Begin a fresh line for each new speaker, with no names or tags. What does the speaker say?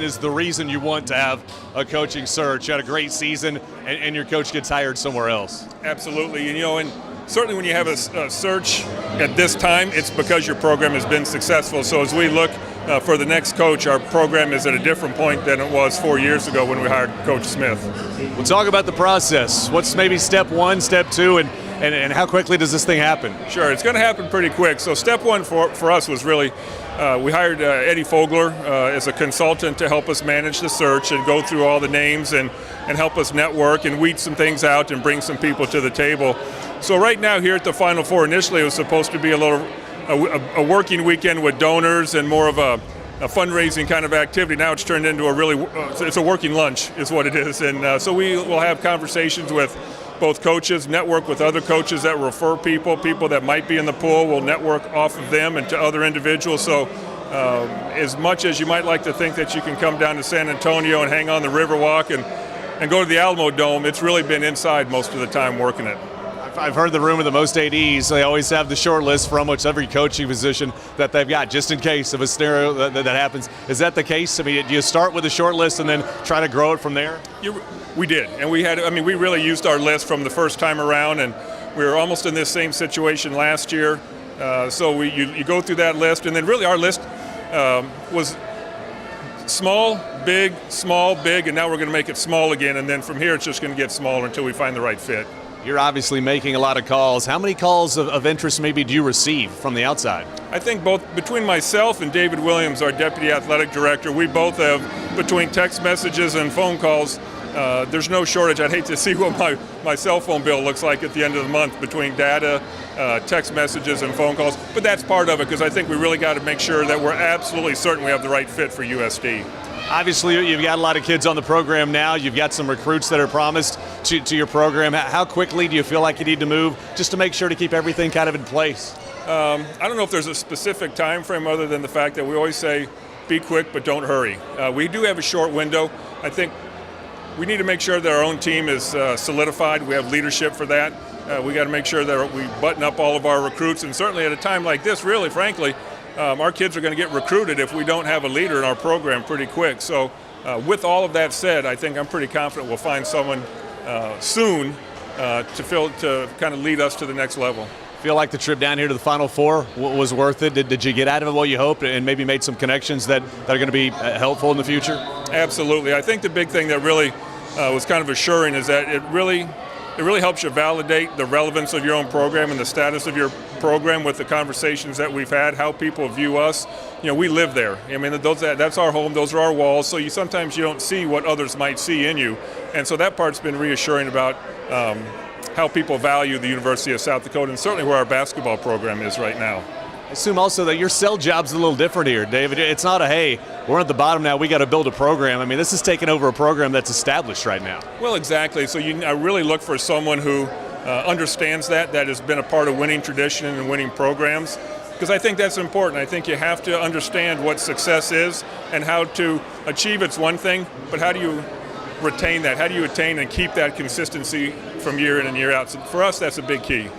is the reason you want to have a coaching search. You had a great season, and your coach gets hired somewhere else.
Absolutely, and certainly when you have a search at this time, it's because your program has been successful. So as we look for the next coach, our program is at a different point than it was 4 years ago when we hired Coach Smith.
We'll talk about the process. What's maybe step one, step two, and how quickly does this thing happen?
Sure, it's going to happen pretty quick. So step one for us was really, we hired Eddie Fogler as a consultant to help us manage the search and go through all the names and help us network and weed some things out and bring some people to the table. So right now here at the Final Four, initially it was supposed to be a working weekend with donors and more of a fundraising kind of activity. Now it's turned into it's a working lunch is what it is. And so we will have conversations with both coaches, network with other coaches that refer people that might be in the pool. We'll network off of them and to other individuals. So as much as you might like to think that you can come down to San Antonio and hang on the Riverwalk and go to the Alamo Dome, it's really been inside most of the time working it.
I've heard the rumor that most ADs, they always have the short list for almost every coaching position that they've got, just in case of a scenario that happens. Is that the case? I mean, do you start with a short list and then try to grow it from there?
We did, and we really used our list from the first time around, and we were almost in this same situation last year. So you go through that list, and then really our list was small, big, and now we're going to make it small again, and then from here it's just going to get smaller until we find the right fit.
You're obviously making a lot of calls. How many calls of interest maybe do you receive from the outside?
I think between myself and David Williams, our deputy athletic director, we both have, between text messages and phone calls, there's no shortage. I'd hate to see what my cell phone bill looks like at the end of the month between data, text messages, and phone calls. But that's part of it, because I think we really got to make sure that we're absolutely certain we have the right fit for USD.
Obviously, you've got a lot of kids on the program now. You've got some recruits that are promised to your program. How quickly do you feel like you need to move just to make sure to keep everything kind of in place?
I don't know if there's a specific time frame other than the fact that we always say, be quick but don't hurry. We do have a short window. I think we need to make sure that our own team is solidified. We have leadership for that. We got to make sure that we button up all of our recruits, and certainly at a time like this, really, frankly, our kids are going to get recruited if we don't have a leader in our program pretty quick. So with all of that said, I think I'm pretty confident we'll find someone soon to kind of lead us to the next level.
Feel like the trip down here to the Final Four was worth it? Did you get out of it what you hoped and maybe made some connections that are going to be helpful in the future?
Absolutely. I think the big thing that really was kind of assuring is that it really helps you validate the relevance of your own program and the status of your program with the conversations that we've had, how people view us. We live there. I mean, that's our home, those are our walls, so sometimes you don't see what others might see in you. And so that part's been reassuring about how people value the University of South Dakota, and certainly where our basketball program is right now.
I assume also that your sell job's a little different here, David. It's not hey, we're at the bottom now, we got to build a program. I mean, this is taking over a program that's established right now.
Well, exactly. So I really look for someone who understands that has been a part of winning tradition and winning programs, because I think that's important. I think you have to understand what success is and how to achieve it's one thing, but how do you retain that? How do you attain and keep that consistency from year in and year out? So for us, that's a big key.